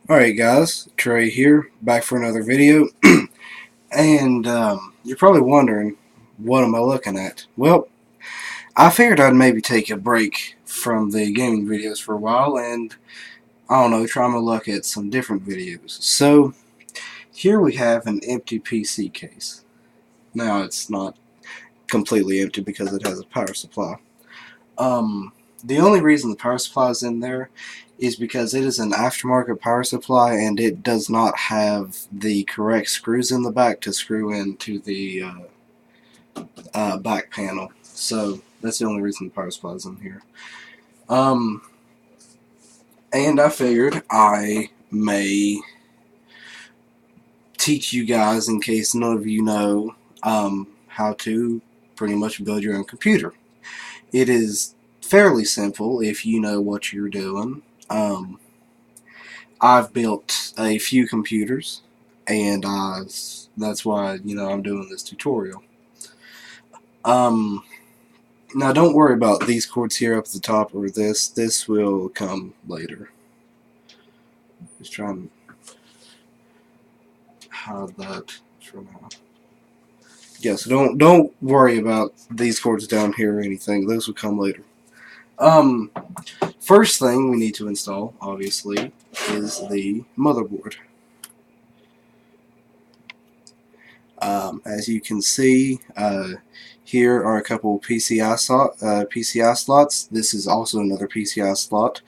Alright guys, Trey here, back for another video, and you're probably wondering, what am I looking at? Well, I figured I'd maybe take a break from the gaming videos for a while, and, I don't know, try my luck at some different videos. So, here we have an empty PC case. Now, it's not completely empty because it has a power supply. The only reason the power supply is in there is because it is an aftermarket power supply and it does not have the correct screws in the back to screw into the back panel. So that's the only reason the power supply is in here. And I figured I may teach you guys, in case none of you know, how to pretty much build your own computer. It is fairly simple if you know what you're doing. I've built a few computers, and that's why I'm doing this tutorial. Now don't worry about these cords here up at the top or this. This will come later. Just trying to hide that for now. Yeah, so don't worry about these cords down here or anything. Those will come later. First thing we need to install, obviously, is the motherboard. As you can see, here are a couple PCI slots. This is also another PCI slot.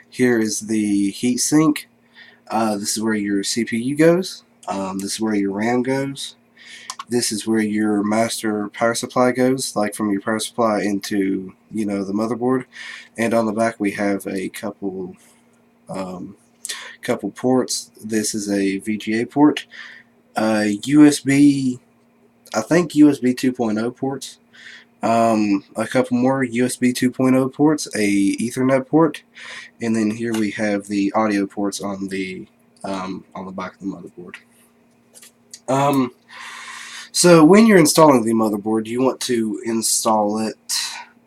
Here is the heatsink. This is where your CPU goes. This is where your RAM goes. This is where your master power supply goes, like from your power supply into, the motherboard. And on the back we have a couple ports. This is a VGA port. USB, I think USB 2.0 ports. A couple more USB 2.0 ports, a Ethernet port, and then here we have the audio ports on the back of the motherboard. So when you're installing the motherboard, you want to install it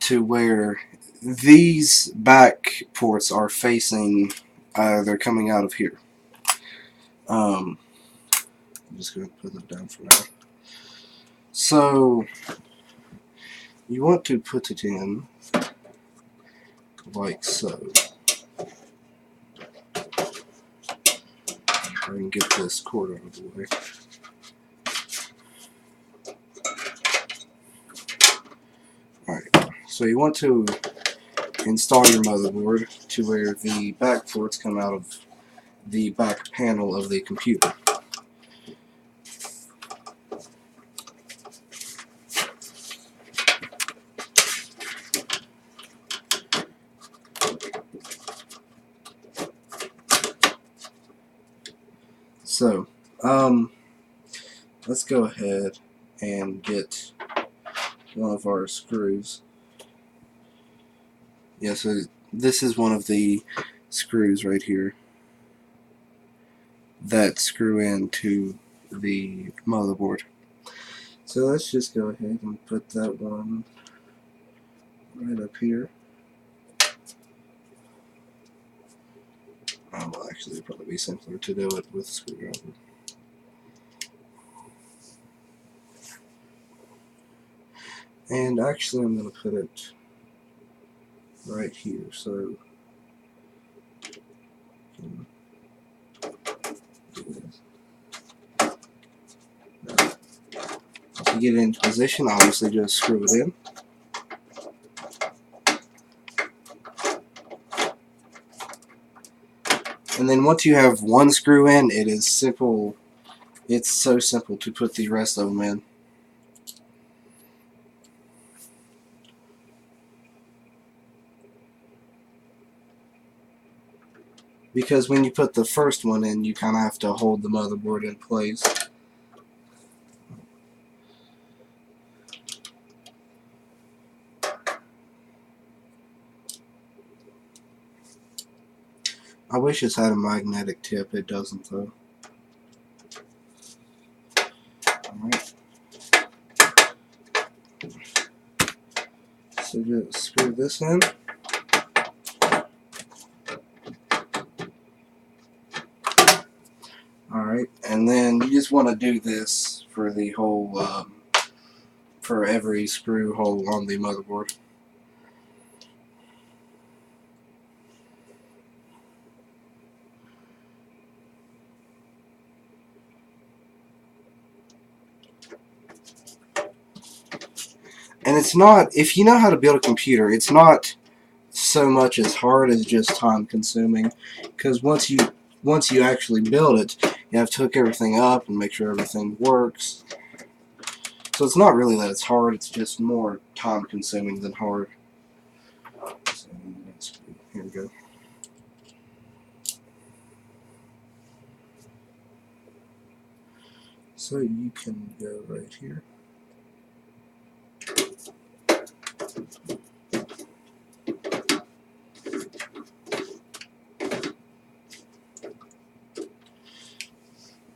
to where these back ports are facing. They're coming out of here. I'm just going to put that down for now. So you want to put it in like so. I can get this cord out of the way. Alright, so you want to install your motherboard to where the back ports come out of the back panel of the computer. So, let's go ahead and get one of our screws. Yeah, so this is one of the screws right here that screw into the motherboard. So let's just go ahead and put that one right up here. Oh, well, actually, it'd probably be simpler to do it with a screwdriver. And actually, I'm going to put it right here, so do this. Now, to get it into position, obviously just screw it in. And then once you have one screw in, it is simple. It's so simple to put the rest of them in. Because when you put the first one in, you kind of have to hold the motherboard in place. I wish this had a magnetic tip. It doesn't, though. Alright. So just screw this in. Alright, and then you just want to do this for the whole, for every screw hole on the motherboard. And it's not, if you know how to build a computer, it's not so much as hard as just time consuming, because once you actually build it, you have to hook everything up and make sure everything works. So it's not really that it's hard, it's just more time consuming than hard. So here we go. So you can go right here.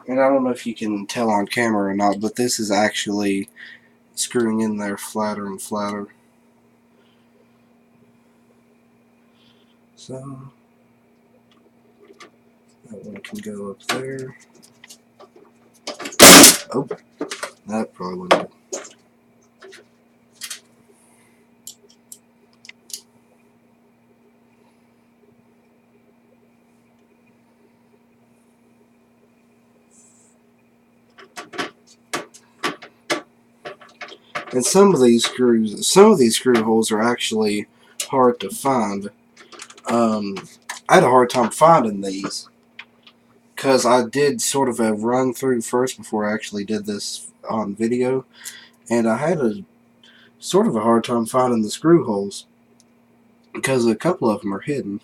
And I don't know if you can tell on camera or not, but this is actually screwing in there flatter and flatter. So that one can go up there. Oh, that probably wouldn't do. And some of these screw holes are actually hard to find. I had a hard time finding these because I did sort of a run through first before I actually did this on video, and I had a sort of a hard time finding the screw holes because a couple of them are hidden.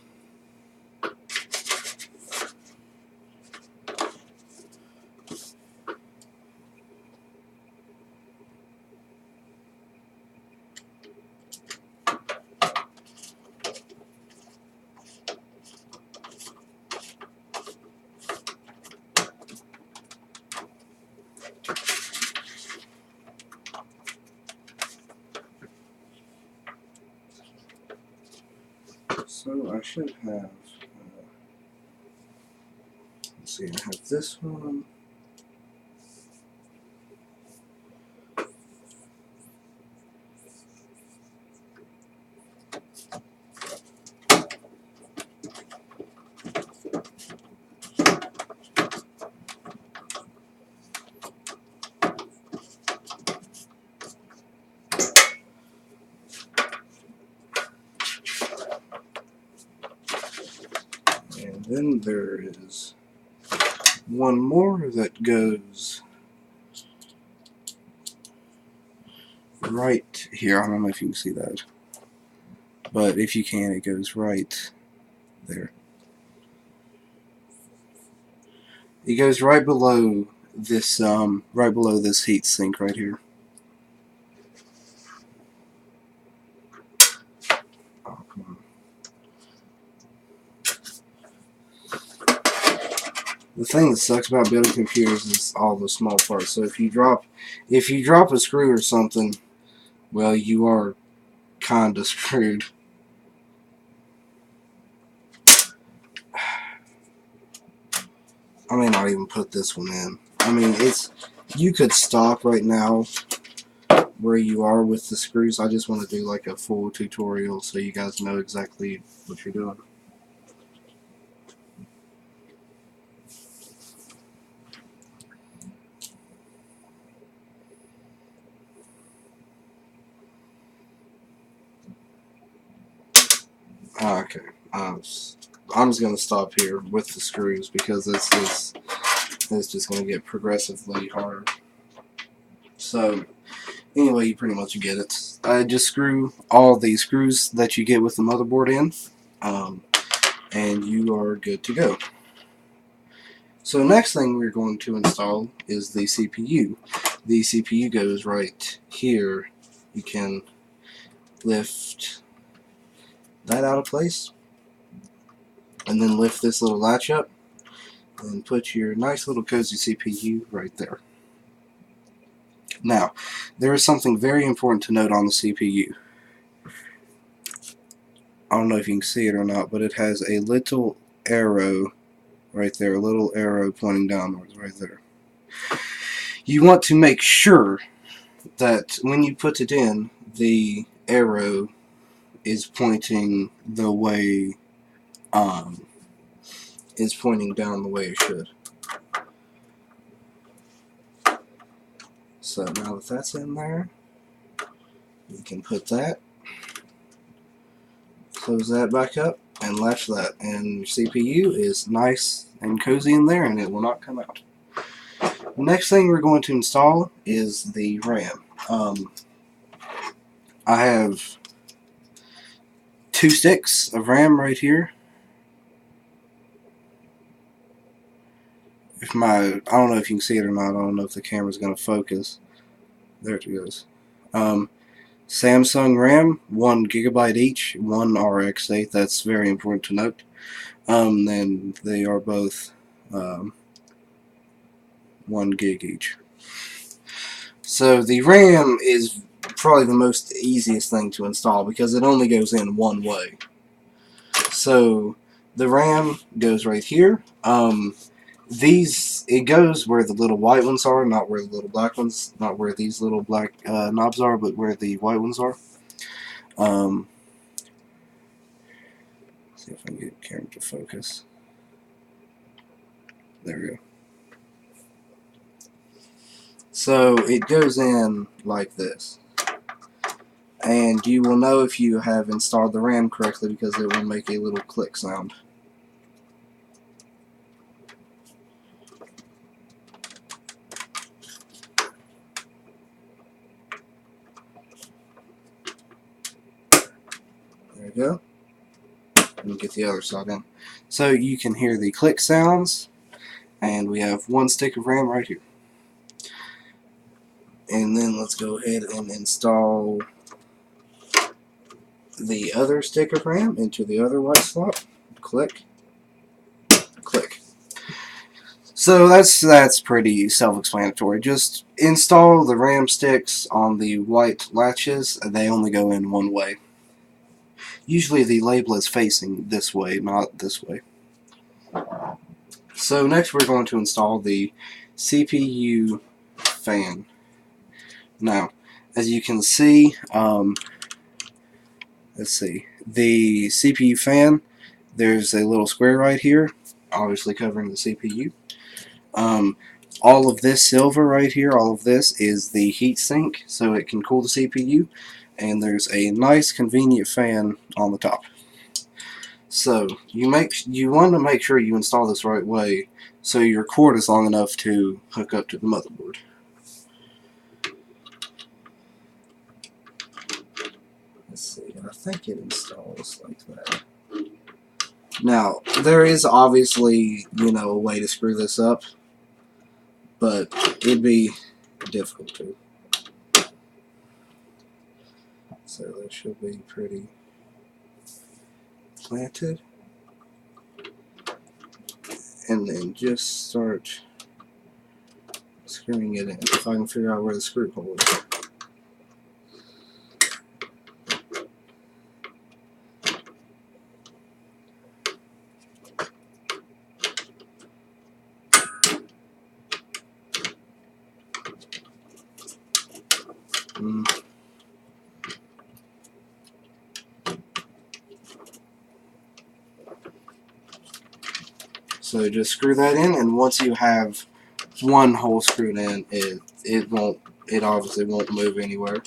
So I should have, let's see, I have this one. And then there is one more that goes right here. I don't know if you can see that, but if you can, it goes right there. It goes right below this heat sink right here. Oh, come on. The thing that sucks about building computers is all the small parts. So if you drop a screw or something, well, you are kinda screwed. I may not even put this one in. I mean, you could stop right now where you are with the screws. I just want to do like a full tutorial so you guys know exactly what you're doing. Okay, I'm just going to stop here with the screws because it's just going to get progressively harder. So anyway, you pretty much get it. Just screw all the screws that you get with the motherboard in, and you are good to go. So next thing we're going to install is the CPU. The CPU goes right here. You can lift that out of place and then lift this little latch up and put your nice little cozy CPU right there. Now, there is something very important to note on the CPU. I don't know if you can see it or not, but it has a little arrow right there, a little arrow pointing downwards right there. You want to make sure that when you put it in, the arrow is pointing the way, is pointing down the way it should. So now that that's in there, you can put that, close that back up, and latch that, and your CPU is nice and cozy in there, and it will not come out. The next thing we're going to install is the RAM. I have 2 sticks of RAM right here. I don't know if you can see it or not. I don't know if the camera's going to focus. There it goes. Samsung RAM, 1 GB each, 1 RX8. That's very important to note. Then they are both 1 gig each. So the RAM is probably the most easiest thing to install because it only goes in one way. So the RAM goes right here. It goes where the little white ones are, not where the little black ones, not where these little black knobs are, but where the white ones are. See if I can get the camera to focus. There we go. So it goes in like this. And you will know if you have installed the RAM correctly because it will make a little click sound. There we go. And get the other side in. So you can hear the click sounds, and we have 1 stick of RAM right here. And then let's go ahead and install the other stick of RAM into the other white slot. Click, click. So that's pretty self-explanatory. Just install the RAM sticks on the white latches, and they only go in one way. Usually the label is facing this way, not this way. So next we're going to install the CPU fan. Now, as you can see, let's see, the CPU fan, there's a little square right here, obviously covering the CPU. All of this silver right here, all of this is the heat sink, so it can cool the CPU, and there's a nice convenient fan on the top. So you want to make sure you install this right way so your cord is long enough to hook up to the motherboard. Let's see, I think it installs like that. Now, there is obviously, a way to screw this up, but it'd be difficult to. So that should be pretty planted. And then just start screwing it in, if I can figure out where the screw hole is. So just screw that in, and once you have one hole screwed in, it obviously won't move anywhere.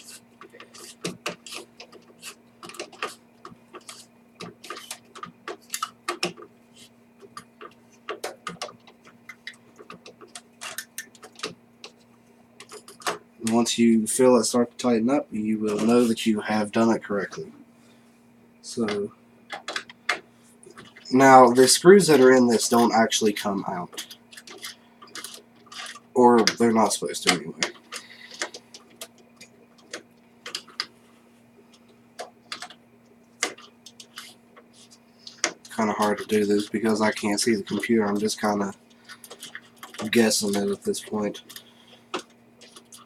Once you feel it start to tighten up, you will know that you have done it correctly. So now the screws that are in this don't actually come out, or they're not supposed to anyway. Kind of hard to do this because I can't see the computer. I'm just kind of guessing it at this point.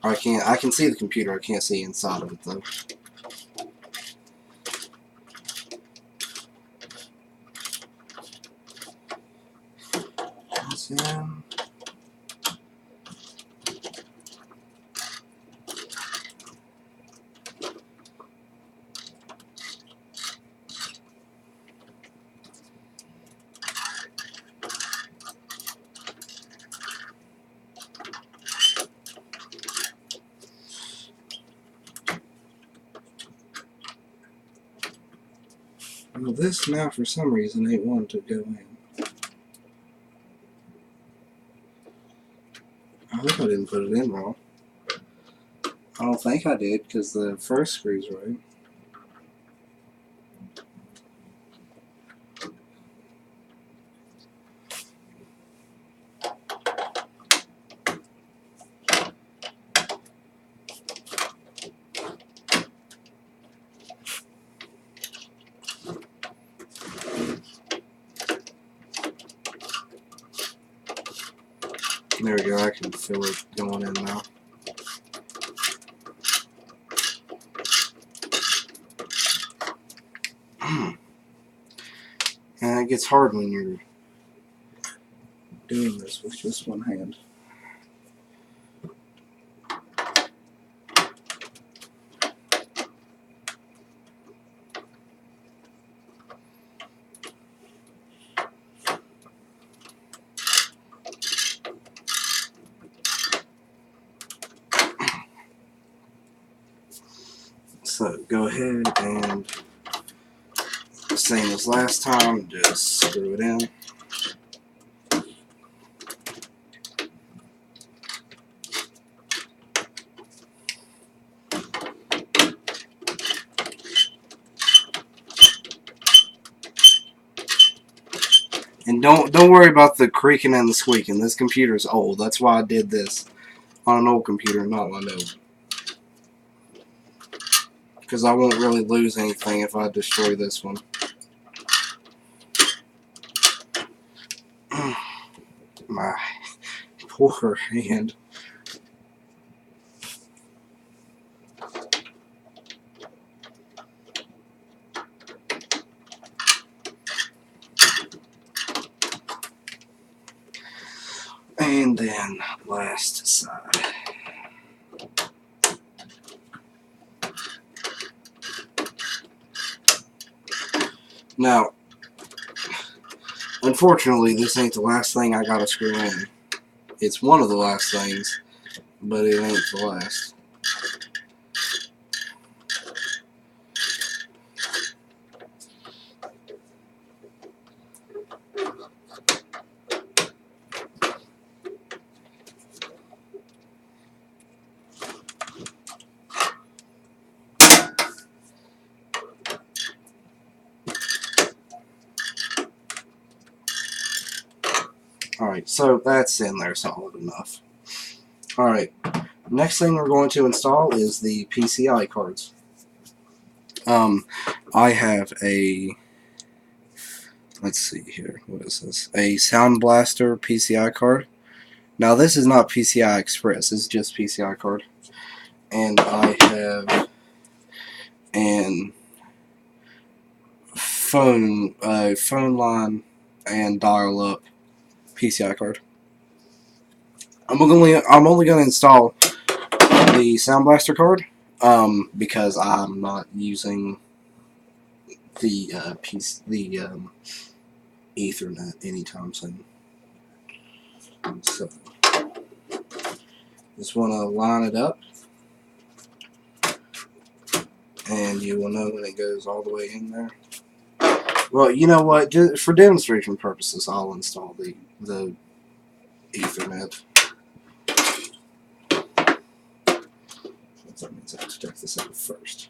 I can see the computer, I can't see inside of it though. this in. Well, this now for some reason ain't wanting to go in. I hope I didn't put it in wrong. I don't think I did because the first screw's right. There we go, I can feel it going in now. And it gets hard when you're doing this with just one hand. So go ahead and, same as last time, just screw it in. And don't worry about the creaking and the squeaking. This computer's old. That's why I did this on an old computer, not my new one. Because I won't really lose anything if I destroy this one. My poor hand. And then last side. Now, unfortunately, this ain't the last thing I gotta screw in. It's one of the last things, but it ain't the last. Alright, so that's in there solid enough. Alright, next thing we're going to install is the PCI cards. I have a, let's see here, what is this? A Sound Blaster PCI card. Now this is not PCI Express, this is just PCI card. And I have an phone line and dial-up PCI card. I'm only going to install the Sound Blaster card because I'm not using the Ethernet anytime soon. So just want to line it up, and you will know when it goes all the way in there. Well, you know what? Just for demonstration purposes, I'll install the Ethernet. That means I have to check this out first.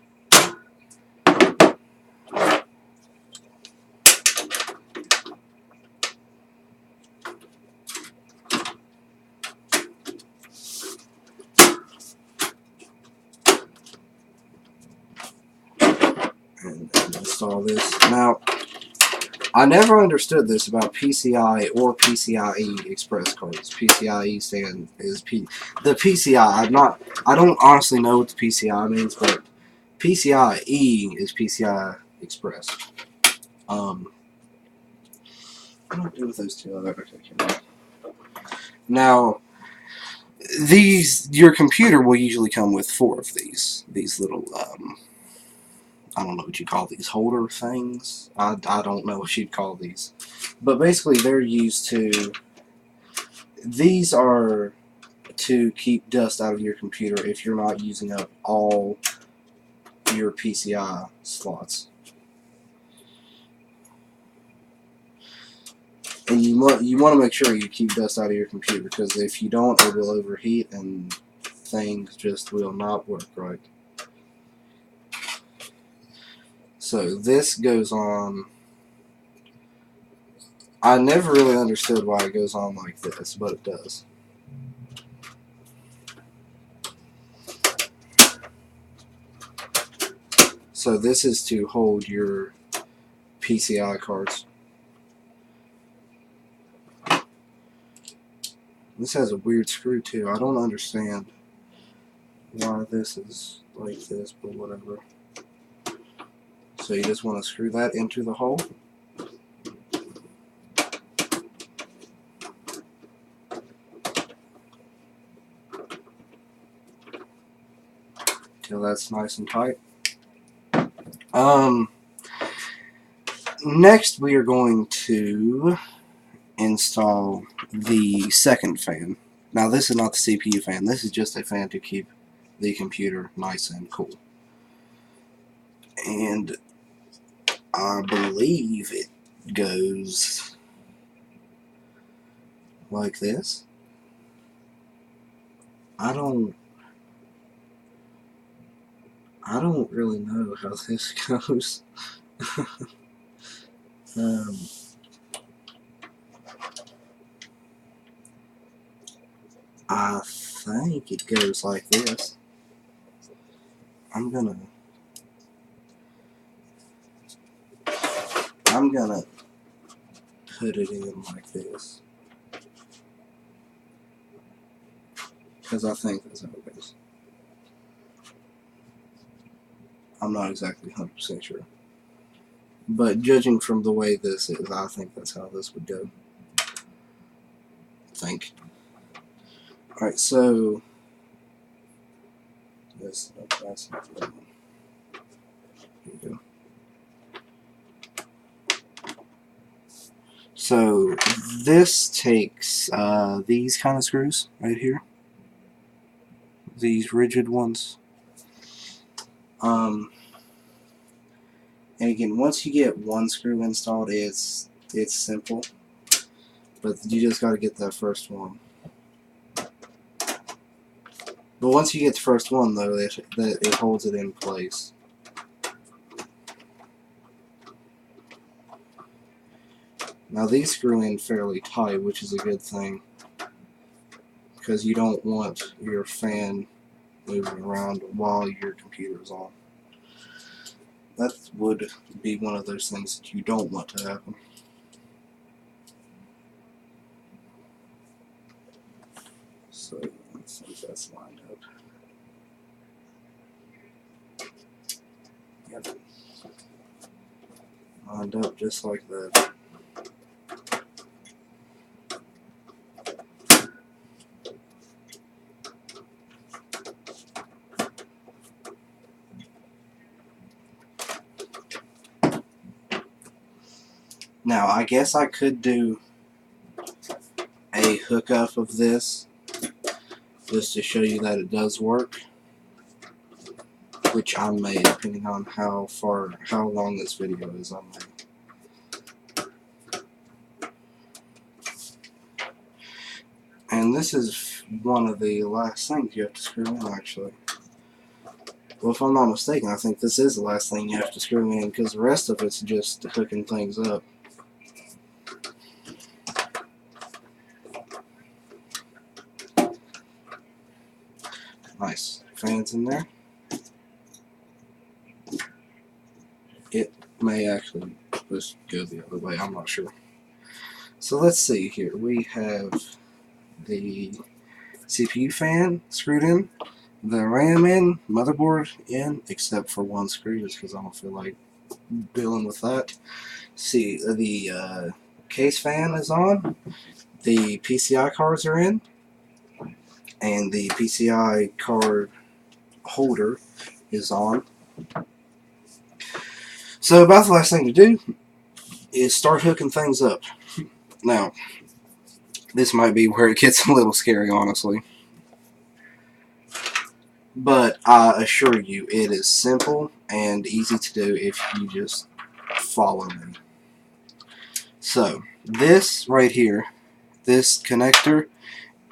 And install this. Now, I never understood this about PCI or PCIe Express cards. PCIe the PCI. I don't honestly know what the PCI means, but PCIe is PCI Express. What do I do with those two other? Okay. Now, your computer will usually come with 4 of these little I don't know what you call these holder things. I don't know what you'd call these, but basically they're used to. These are to keep dust out of your computer if you're not using up all your PCI slots. And you want to make sure you keep dust out of your computer, because if you don't, it will overheat and things just will not work right. So this goes on. I never really understood why it goes on like this, but it does. So this is to hold your PCI cards. This has a weird screw too. I don't understand why this is like this, but whatever. So you just want to screw that into the hole. Till that's nice and tight. Next we are going to install the second fan. Now this is not the CPU fan, this is just a fan to keep the computer nice and cool. And I believe it goes like this. I don't really know how this goes. I think it goes like this. I'm gonna put it in like this, because I think that's how it goes. I'm not exactly 100% sure, but judging from the way this is, I think that's how this would go. I think. Alright, so this, that's not the one. Here we go. So this takes these kind of screws right here, these rigid ones. And again, once you get one screw installed, it's simple, but you just got to get that first one. But once you get the first one, though, it holds it in place. Now these screw in fairly tight, which is a good thing, because you don't want your fan moving around while your computer is on. That would be one of those things that you don't want to happen. So let's see if that's lined up. Yep. Lined up just like that. Now, I guess I could do a hookup of this just to show you that it does work, which I may, depending on how long this video is. I may. And this is one of the last things you have to screw in, actually. Well, if I'm not mistaken, I think this is the last thing you have to screw in, because the rest of it's just hooking things up. Nice. Fans in there. It may actually just go the other way, I'm not sure. So let's see here. We have the CPU fan screwed in, the RAM in, motherboard in, except for one screw, just because I don't feel like dealing with that. See, the case fan is on. the PCI cards are in, and the PCI card holder is on. So about the last thing to do is start hooking things up. Now, this might be where it gets a little scary, honestly. But I assure you, it is simple and easy to do if you just follow me. So, this right here, this connector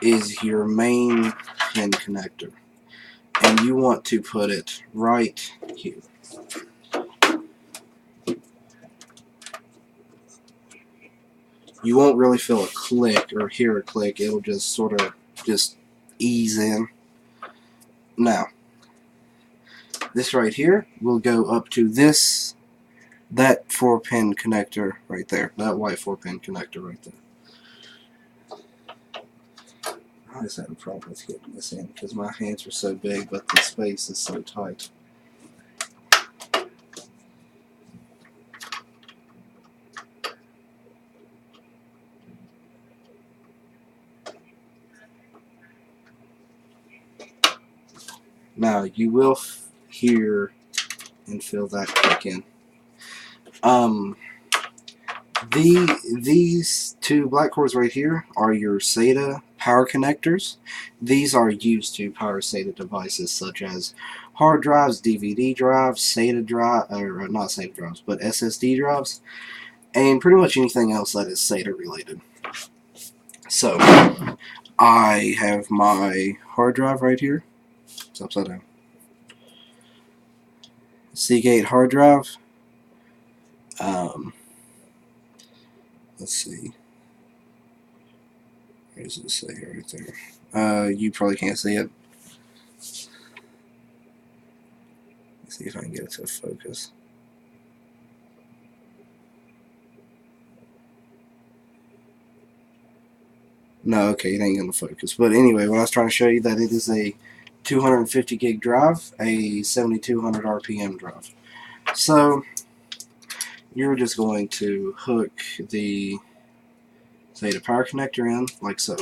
is your main pin connector. And you want to put it right here. You won't really feel a click or hear a click. It'll just sort of just ease in. Now, this right here will go up to that 4-pin connector right there. That white 4-pin connector right there. I just had a problem with getting this in because my hands are so big, but the space is so tight. Now, you will hear and feel that click in. These two black cords right here are your SATA power connectors. These are used to power SATA devices such as hard drives, DVD drives, SATA drive, or not SATA drives, but SSD drives, and pretty much anything else that is SATA related. So, I have my hard drive right here. It's upside down. Seagate hard drive. Let's see. What does it say right there? You probably can't see it. Let's see if I can get it to focus. No, okay, it ain't gonna focus. But anyway, what I was trying to show you that it is a 250 gig drive, a 7200 RPM drive. So you're just going to hook the SATA power connector in like so.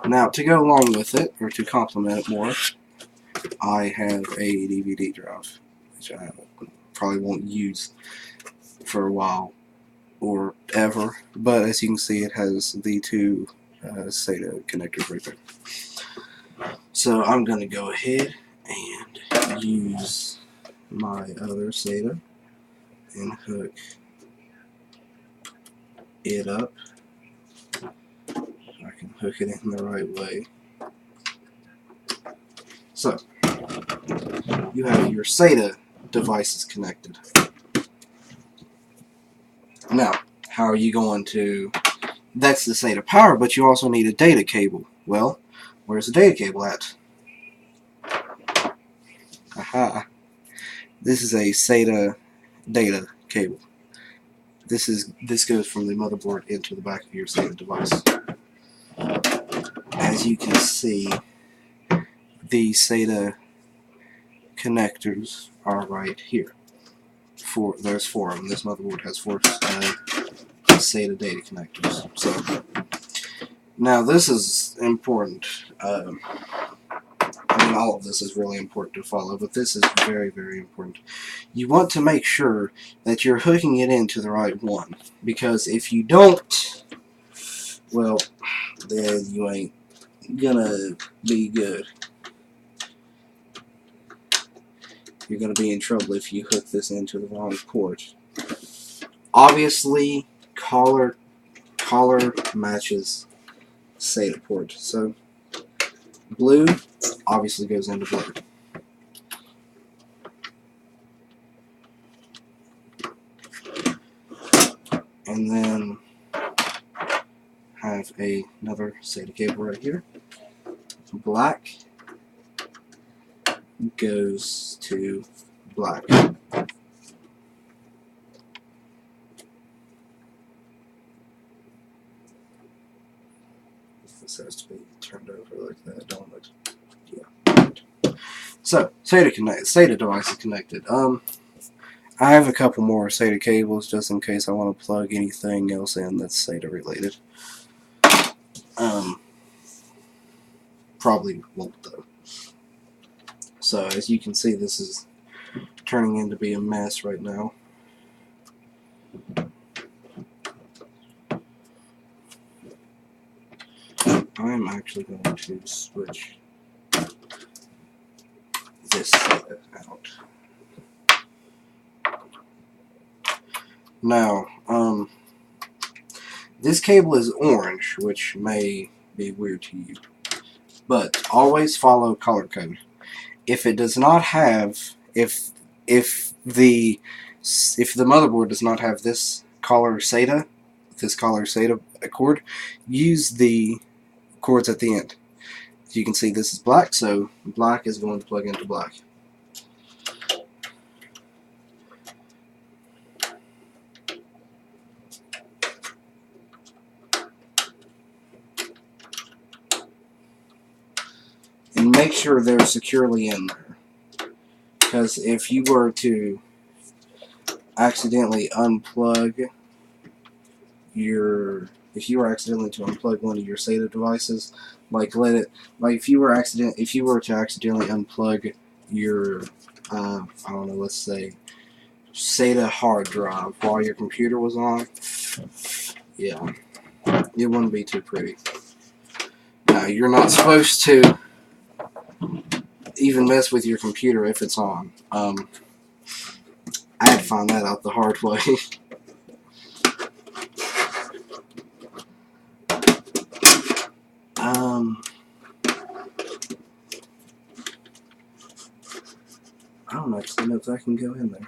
Now, to go along with it, or to complement it more, I have a DVD drive, which I probably won't use for a while or ever, but as you can see, it has the two SATA connectors right there. So I'm going to go ahead and use my other SATA and hook it up. I can hook it in the right way. So, you have your SATA devices connected. Now, how are you going to... That's the SATA power, but you also need a data cable. Well, where's the data cable at? Aha. This is a SATA data cable. This goes from the motherboard into the back of your SATA device. As you can see, the SATA connectors are right here. There's 4 of them. This motherboard has 4 SATA data connectors. So now this is important. I mean, all of this is really important to follow, but this is very, very important. You want to make sure that you're hooking it into the right one, because if you don't, well, then you ain't gonna be good. You're gonna be in trouble if you hook this into the wrong port. Obviously, collar matches SATA port, so blue obviously goes into blue. And then have another SATA cable right here. Black goes to black. This has to be turned over like that, don't it? Yeah. So, SATA device is connected. I have a couple more SATA cables just in case I want to plug anything else in that's SATA related. probably won't though. So as you can see, this is turning into be a mess right now. I'm actually going to switch this out. Now, this cable is orange, which may be weird to you, but always follow color code. If it does not have, if the motherboard does not have this color SATA cord, use the cords at the end. As you can see, this is black, so black is going to plug into black. And make sure they're securely in there, because if you were to accidentally unplug one of your SATA devices, if you were to accidentally unplug your I don't know, let's say SATA hard drive while your computer was on, yeah, it wouldn't be too pretty. Now, you're not supposed to even mess with your computer if it's on. I had to find that out the hard way. I don't actually know if I can go in there.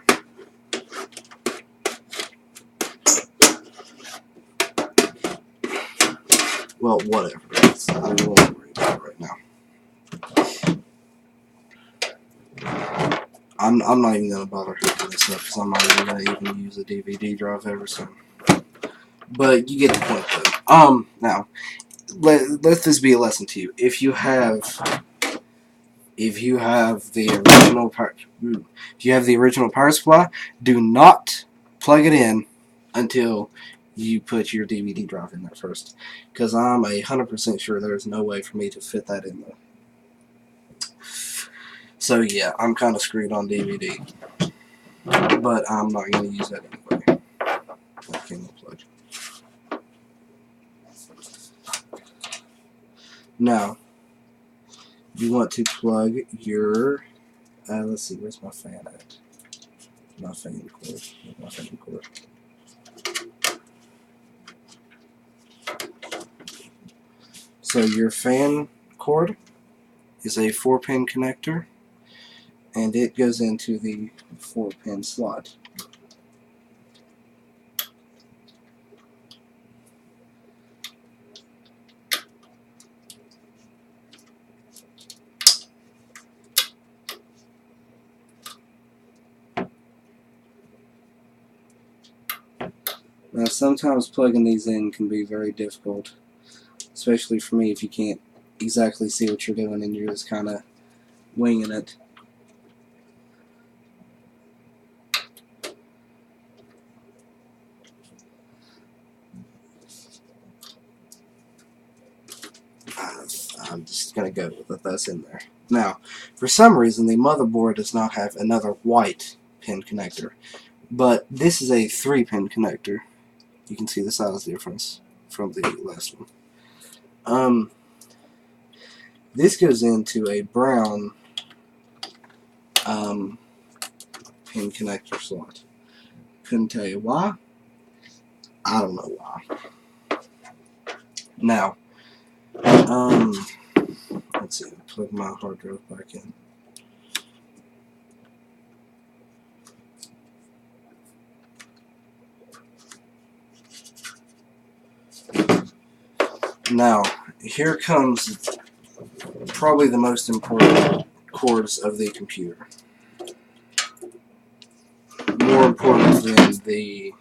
Well, whatever. I don't want to worry about it right now. I'm not even going to bother hooking this up, because I'm not even going to even use a DVD drive ever soon. But you get the point, though. Now, let this be a lesson to you. If you have the original power supply, do not plug it in until you put your DVD drive in there first, because I'm 100% sure there's no way for me to fit that in there. So yeah, I'm kind of screwed on DVD, but I'm not going to use that anyway. Okay, plug. Now, you want to plug your, let's see, where's my fan at? My fan cord. My fan cord. So your fan cord is a 4-pin connector, and it goes into the 4-pin slot. Now, sometimes plugging these in can be very difficult, especially for me if you can't exactly see what you're doing and you're just kind of winging it. I'm just going to go with that's in there. Now, for some reason, the motherboard does not have another white pin connector, but this is a 3-pin connector. You can see the size difference from the last one. This goes into a brown pin connector slot. Couldn't tell you why. I don't know why. Now, let's see, plug my hard drive back in. Now, here comes probably the most important cords of the computer. More important than the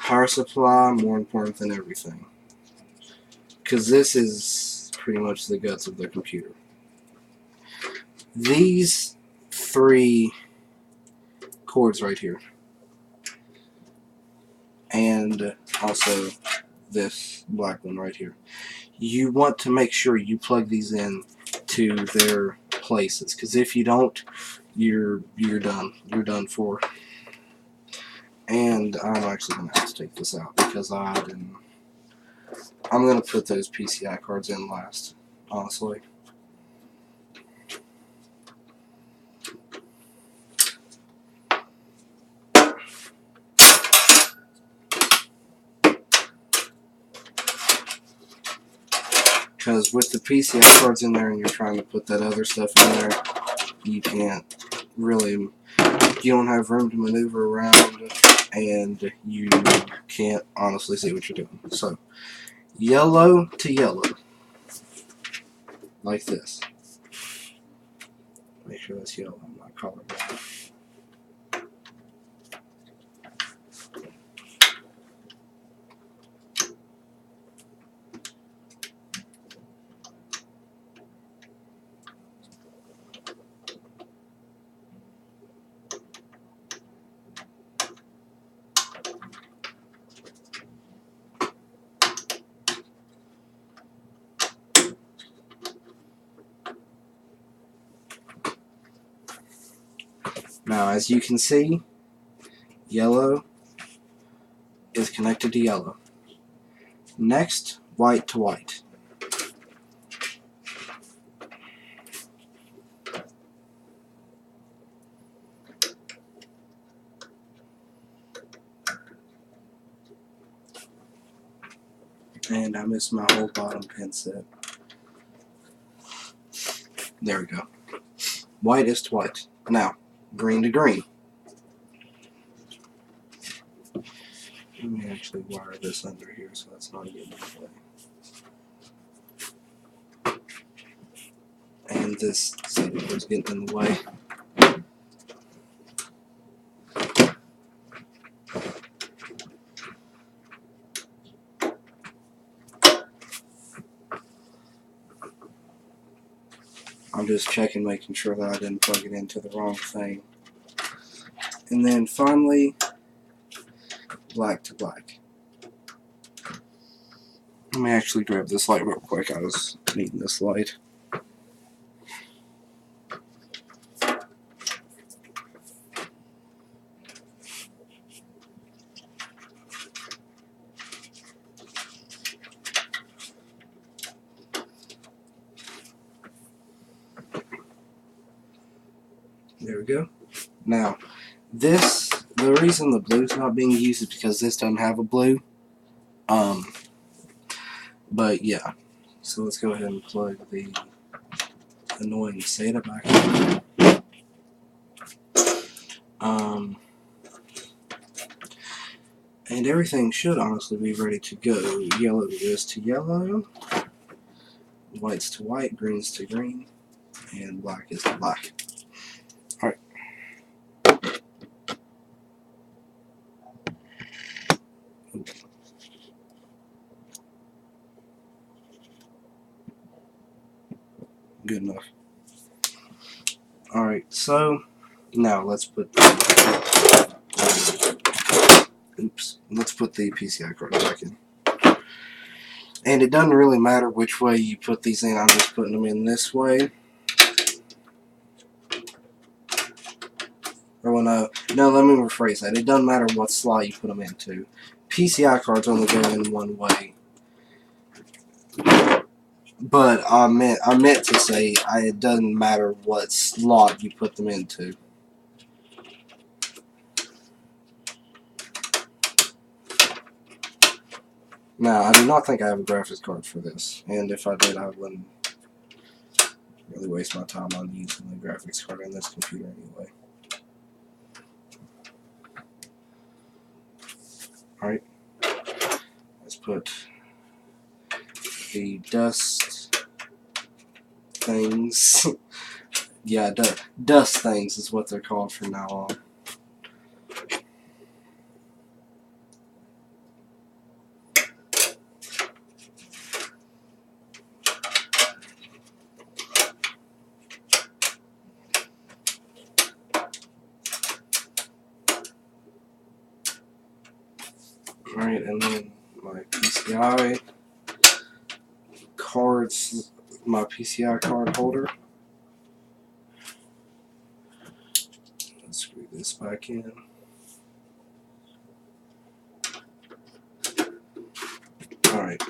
power supply, more important than everything. Because this is pretty much the guts of the computer. These 3 cords right here, and also this black one right here. You want to make sure you plug these in to their places, because if you don't, you're done. You're done for. And I'm actually going to have to take this out because I'm going to put those PCI cards in last, honestly. Because with the PCI cards in there and you're trying to put that other stuff in there, you can't really, you don't have room to maneuver around, and you can't honestly see what you're doing. So, yellow to yellow, like this. Make sure that's yellow, I'm not colorblind. Now, as you can see, yellow is connected to yellow. Next, white to white. And I missed my whole bottom pin set. There we go. White is to white. Now, green to green. Let me actually wire this under here so that's not getting in the way. And this segment was getting in the way. I'm just checking, making sure that I didn't plug it into the wrong thing. And then finally, black to black. Let me actually grab this light real quick. I was needing this light. There we go. Now, the reason the blue's not being used is because this doesn't have a blue. But yeah. So let's go ahead and plug the annoying SATA back in. And everything should honestly be ready to go. Yellow is to yellow, white's to white, green's to green, and black is to black. Alright. Good enough. Alright, so now let's put the PCI card back in. And it doesn't really matter which way you put these in, I'm just putting them in this way. Or well, no, let me rephrase that. It doesn't matter what slot you put them into. PCI cards only go in one way. But I meant to say it doesn't matter what slot you put them into. Now, I do not think I have a graphics card for this, and if I did, I wouldn't really waste my time on using the graphics card on this computer anyway. Alright, let's put the dust things. Yeah, dust things is what they're called from now on. Alright, and then my PCI cards, my PCI card holder. Let's screw this back in. Alright.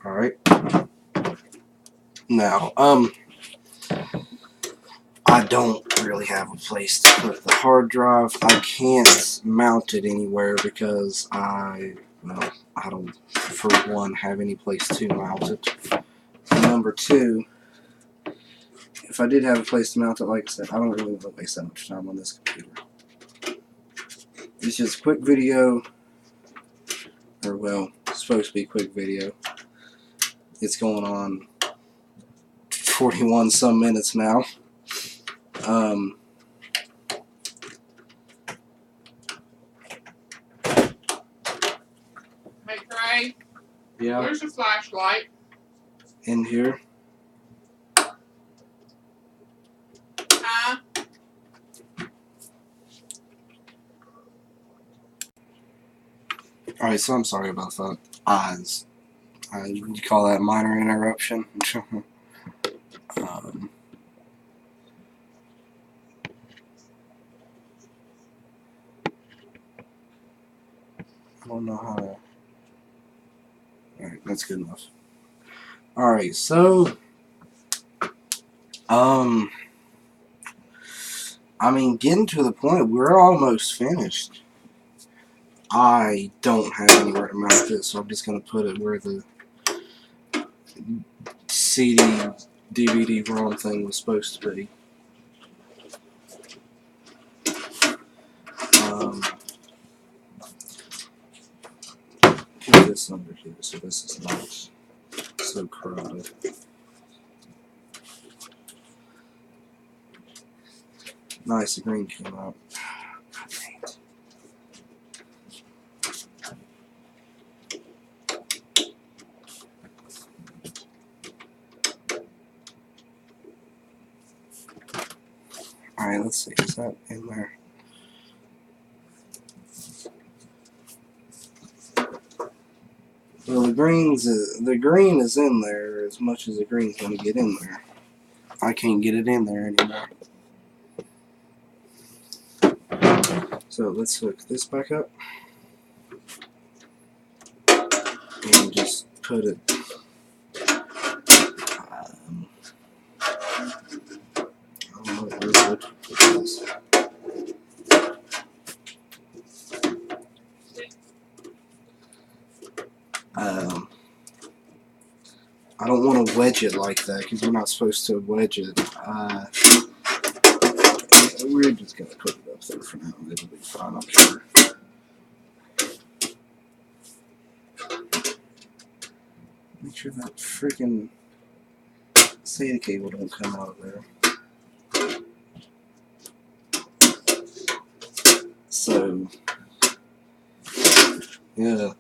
Alright. Now, I don't really have a place to put the hard drive. I can't mount it anywhere because I don't, for one, have any place to mount it. And number two, if I did have a place to mount it, like I said, I don't really want to waste that much time on this computer. It's just a quick video, or well, it's supposed to be a quick video. It's going on 41 some minutes now. Hey Trey, Yeah. where's the flashlight? In here. Huh? Alright, so I'm sorry about that. You call that minor interruption? I don't know how to... Alright, that's good enough. Alright, so... I mean, getting to the point, we're almost finished. I don't have anywhere to mount this, so I'm just going to put it where the CD, DVD, ROM thing was supposed to be. Put this under here so this is not so crowded. Nice, the green came out. Alright, let's see, is that in there? Well, the green is in there as much as the green's going to get in there. I can't get it in there anymore. So let's hook this back up and just put it. I don't know where to put this. I don't want to wedge it like that because you're not supposed to wedge it. We're just going to put it up there for now. It'll be fine, I'm sure. Make sure that freaking SATA cable don't come out of there. So, yeah.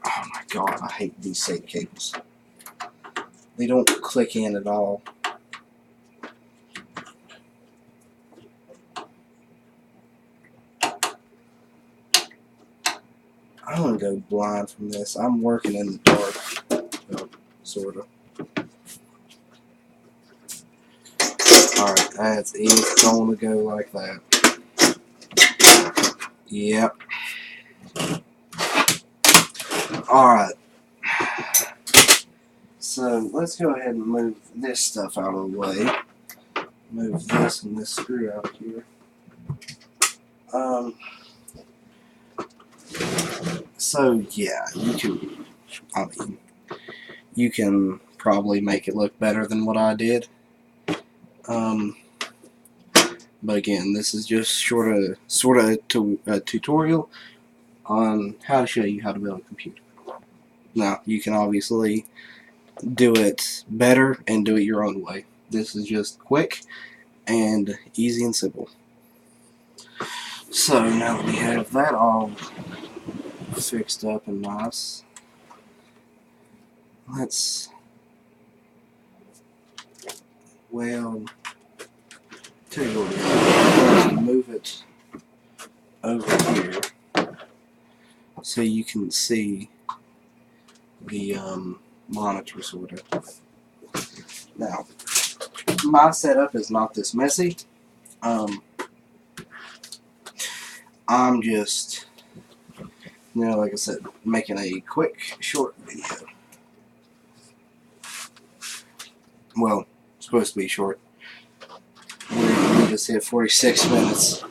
Oh my god, I hate these SATA cables. They don't click in at all. I'm gonna go blind from this. I'm working in the dark. Well, sort of. Alright, that's it's gonna go like that. Yep. Alright. So, let's go ahead and move this stuff out of the way. Move this and this screw out here. So, yeah, you can probably make it look better than what I did. But again, this is just sort of a tutorial on how to show you how to build a computer. Now, you can obviously do it better and do it your own way. This is just quick and easy and simple. So now that we have that all fixed up and nice, let's, well, tell you what we're going to move it over here so you can see the monitor sort of. Now, my setup is not this messy. I'm just, like I said, making a quick, short video. Well, it's supposed to be short. We just hit 46 minutes.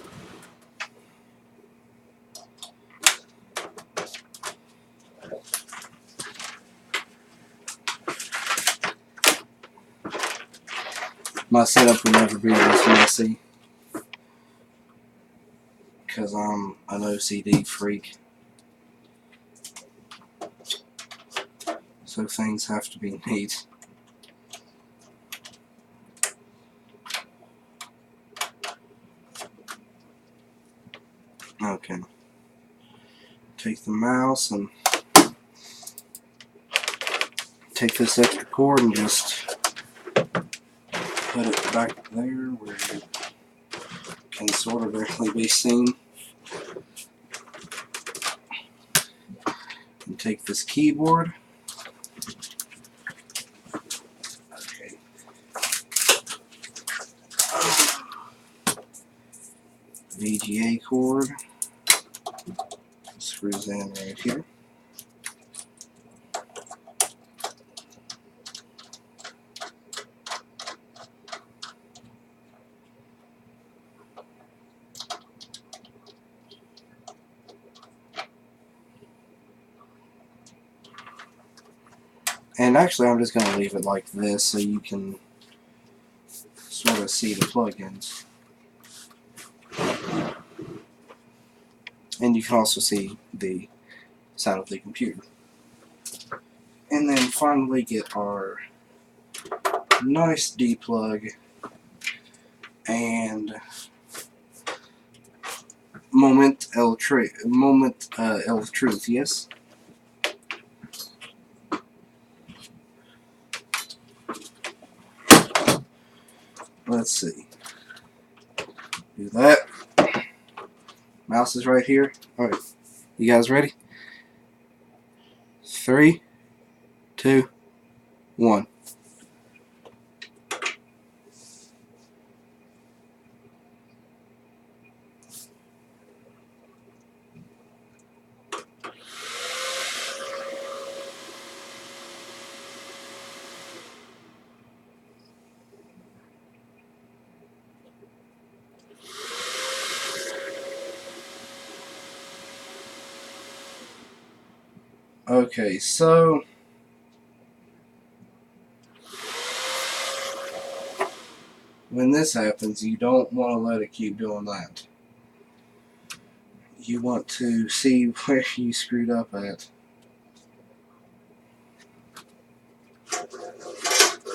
My setup will never be this messy because I'm an OCD freak. So things have to be neat. Okay. Take the mouse and take this extra cord and just put it back there where it can sort of barely be seen. And take this keyboard. Okay. VGA cord. Screws in right here. And actually, I'm just going to leave it like this so you can sort of see the plugins. And you can also see the side of the computer. And then finally get our nice D-plug and moment of truth, yes? Let's see. Do that. Mouse is right here. Alright. You guys ready? 3, 2, 1. Okay, so when this happens, you don't want to let it keep doing that. You want to see where you screwed up at.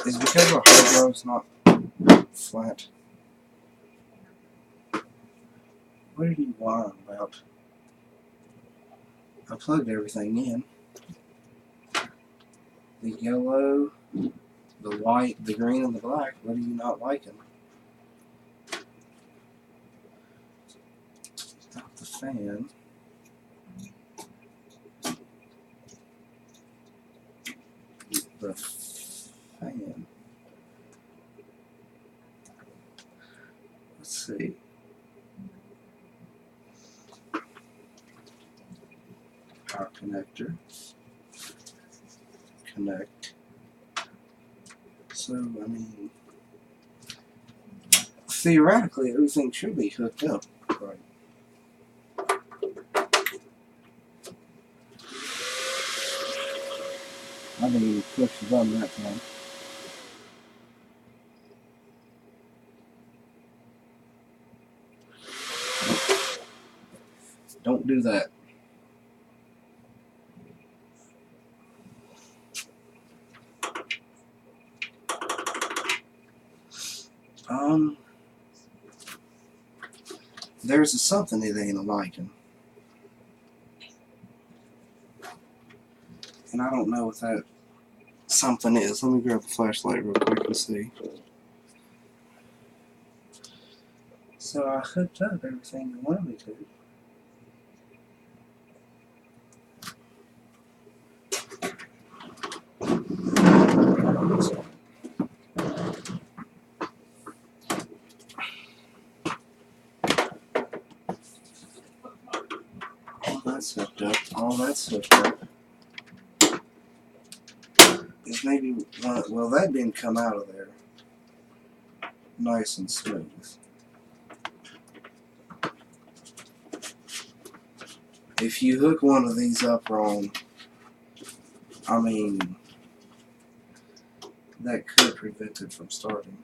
Is it because the hard drive's not flat? What did you whine about? I plugged everything in. The yellow, the white, the green, and the black. What are you not liking? Stop the fan. The fan. Let's see. Power connector. Connect. So, I mean, theoretically, everything should be hooked up, right? I mean, push the button that time. Don't do that. There's something it ain't liking. And I don't know what that something is. Let me grab the flashlight real quick and see. So I hooked up everything you wanted me to. All that's hooked up. All that's hooked up. Is maybe one, well, that didn't come out of there nice and smooth. If you hook one of these up wrong, I mean, that could prevent it from starting.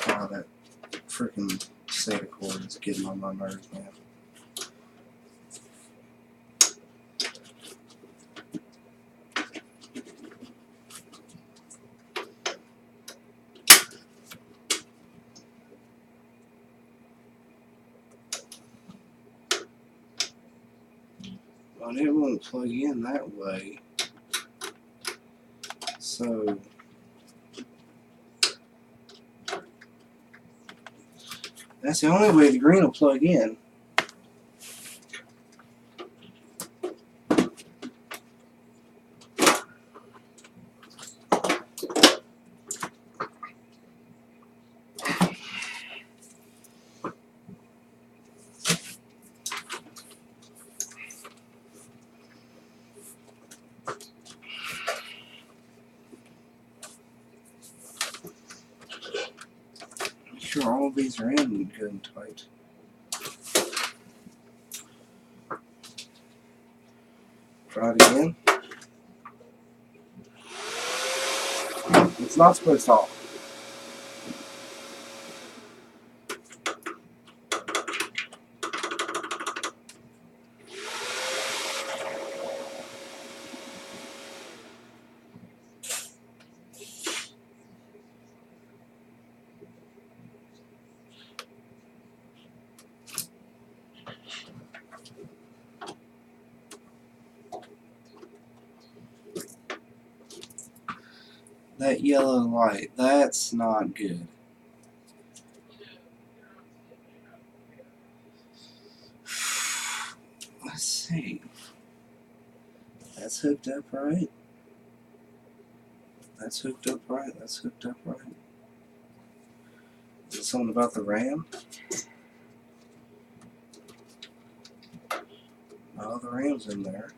Wow, that freaking SATA cord is getting on my nerves, man. Well, it won't plug in that way. So that's the only way the green will plug in. Make sure all of these are in good and tight. Try it again. It's not supposed to off. That yellow light, that's not good. Let's see. That's hooked up right. That's hooked up right. That's hooked up right. Is it something about the RAM? Oh, the RAM's in there.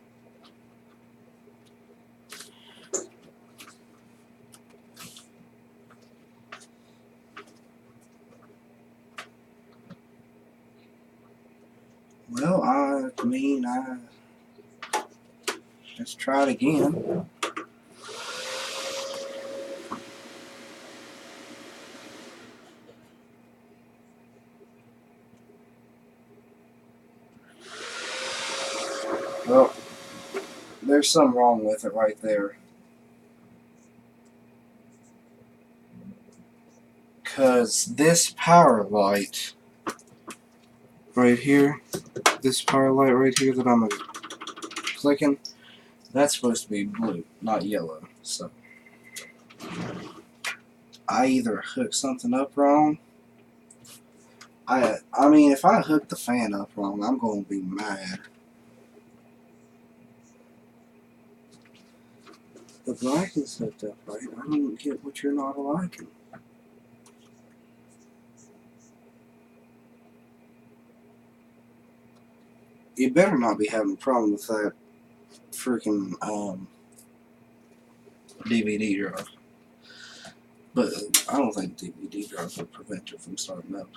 Well, let's try it again. Well, there's something wrong with it right there. Because this power light right here, this power light right here that I'm clicking, that's supposed to be blue, not yellow. So I either hooked something up wrong. I mean, if I hook the fan up wrong, I'm going to be mad. The black is hooked up right. I don't get what you're not liking. You better not be having a problem with that freaking DVD drive. But I don't think DVD drive would prevent her from starting up.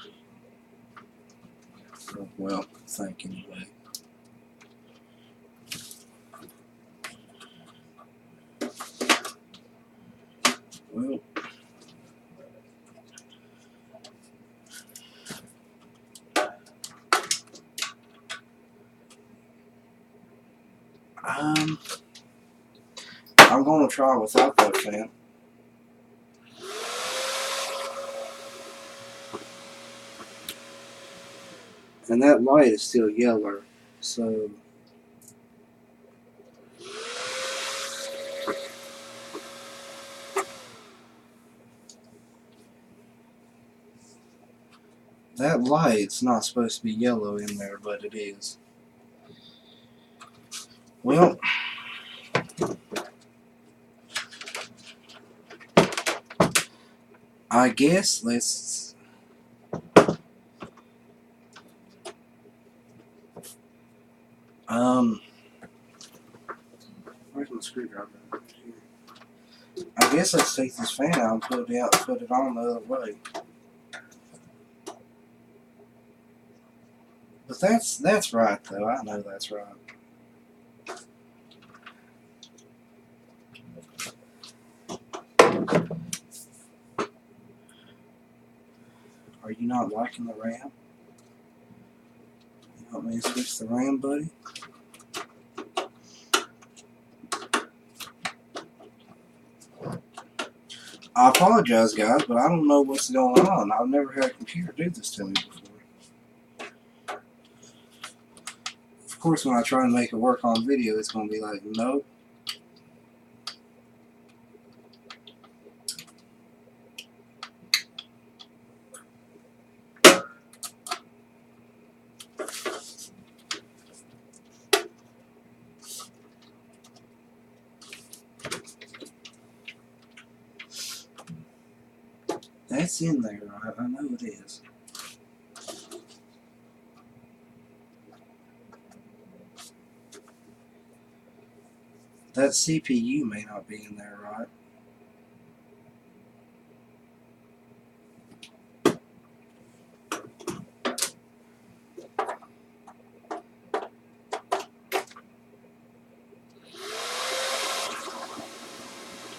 Well, think anyway. Well, I'm going to try without that fan. And that light is still yellow, so that light's not supposed to be yellow in there, but it is. Well, I guess let's where's my screwdriver? I guess let's take this fan out and put it on the other way. But that's right though. I know that's right. Are you not liking the RAM? You want me to switch the RAM, buddy? I apologize, guys, but I don't know what's going on. I've never had a computer do this to me before. Of course, when I try and make it work on video, it's going to be like, nope. That's in there. I know it is. That CPU may not be in there, right?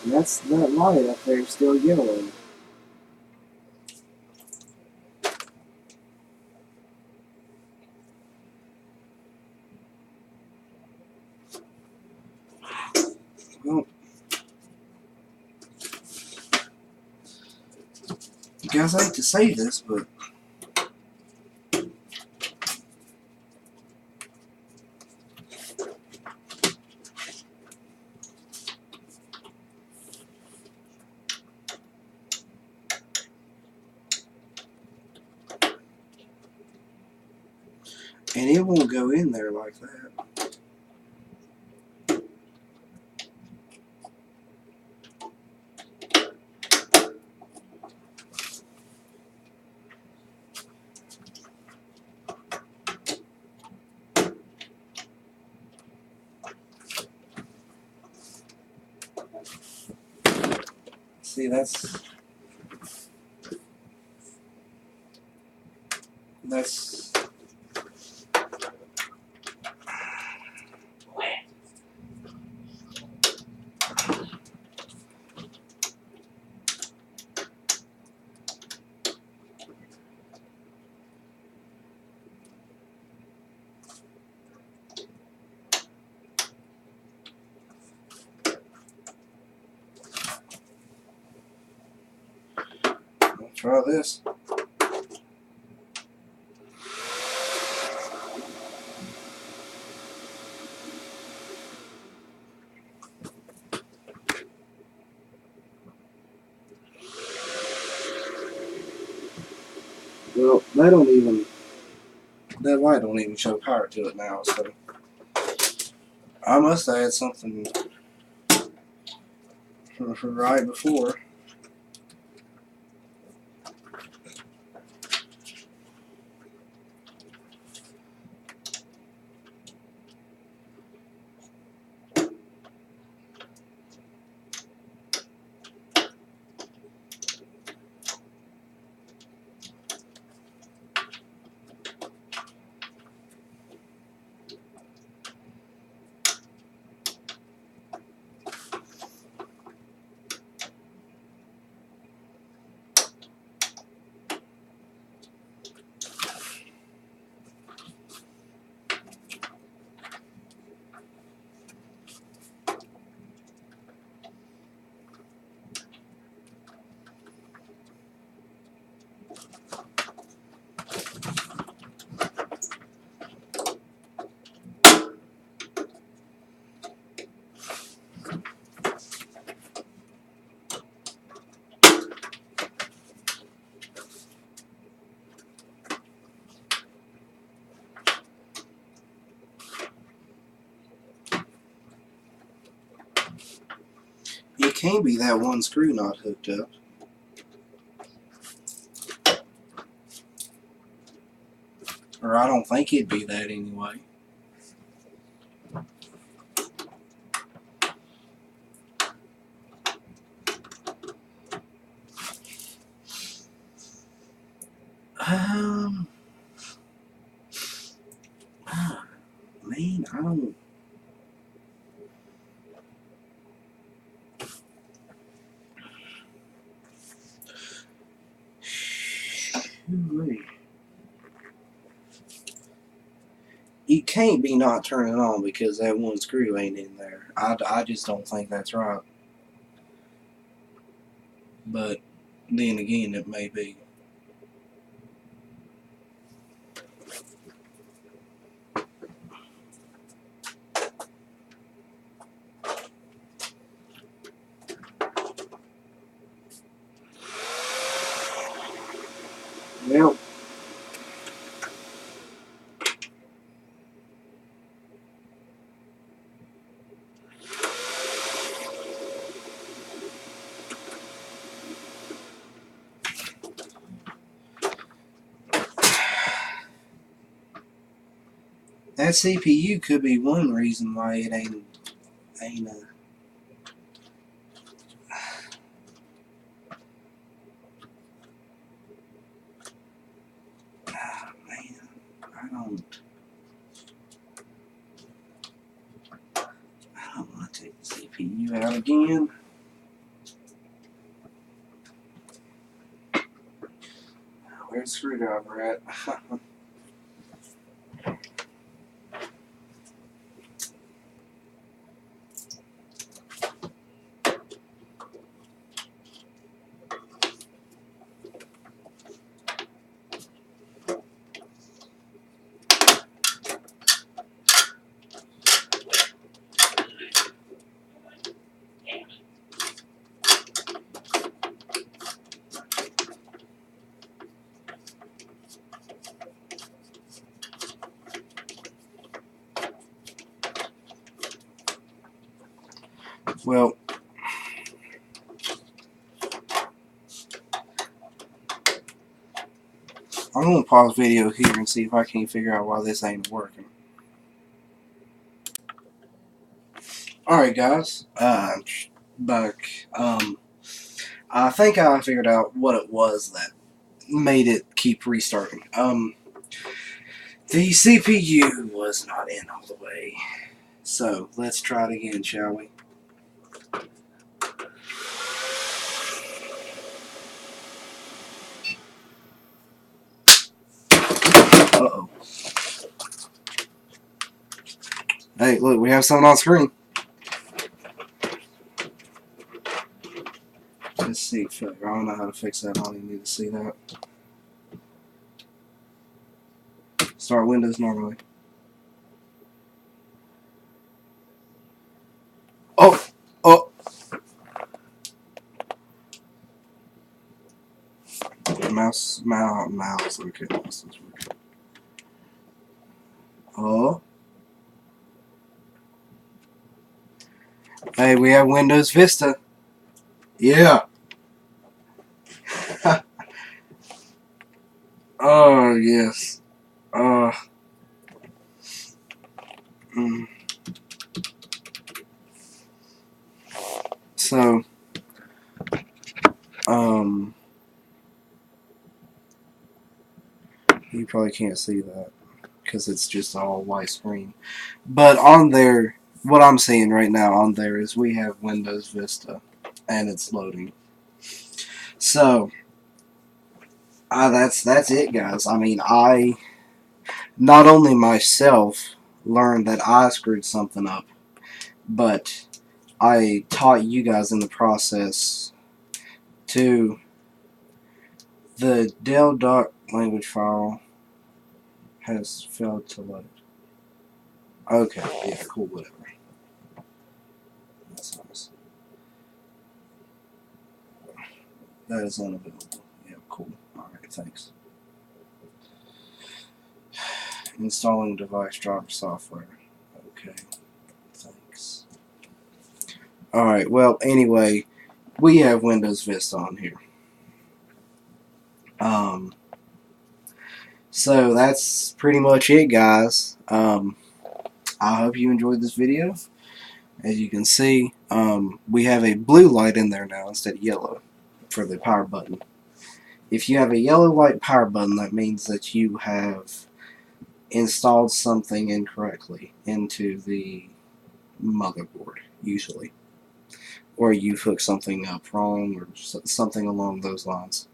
And that light up there is still yellow. Well, guys, I hate to say this, but and it won't go in there like that. See, that's I'll try this. Well, that light don't even show power to it now, so I must have had something right before. can't be that one screw not hooked up. Or I don't think it'd be that anyway. Man, I don't. Shoot. You can't be not turning on because that one screw ain't in there. I just don't think that's right. But then again, it may be. Well, that CPU could be one reason why it ain't man, I don't want to take the CPU out again. Where's the screwdriver at? Well, I'm going to pause the video here and see if I can't figure out why this ain't working. Alright guys, back. I think I figured out what it was that made it keep restarting. The CPU was not in all the way. So, let's try it again, shall we? Uh-oh. Hey, look, we have something on screen. Let's see. I don't know how to fix that. I don't even need to see that. Start Windows normally. Oh! Oh! Mouse. Okay, mouse is working. Oh. Hey, we have Windows Vista. Yeah. Oh, yes. Mm. So, you probably can't see that because it's just all white screen. But on there, what I'm seeing right now on there is we have Windows Vista, and it's loading. So, that's it, guys. I mean, I not only myself learned that I screwed something up, but I taught you guys in the process to the Dell doc language file has failed to load. Okay, yeah, cool, whatever. That's nice. That is unavailable. Yeah, cool. Alright, thanks. Installing device driver software. Okay, thanks. Alright, well, anyway, we have Windows Vista on here. So that's pretty much it, guys. I hope you enjoyed this video. As you can see, we have a blue light in there now instead of yellow for the power button. If you have a yellow light power button, that means that you have installed something incorrectly into the motherboard, usually. Or you've hooked something up wrong, or something along those lines.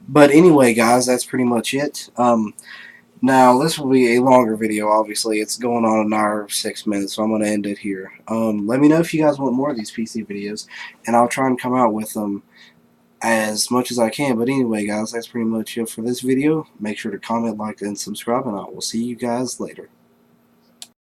But anyway, guys, that's pretty much it. Now, this will be a longer video, obviously. It's going on an hour, 6 minutes, so I'm going to end it here. Let me know if you guys want more of these PC videos, and I'll try and come out with them as much as I can. But anyway, guys, that's pretty much it for this video. Make sure to comment, like, and subscribe, and I will see you guys later.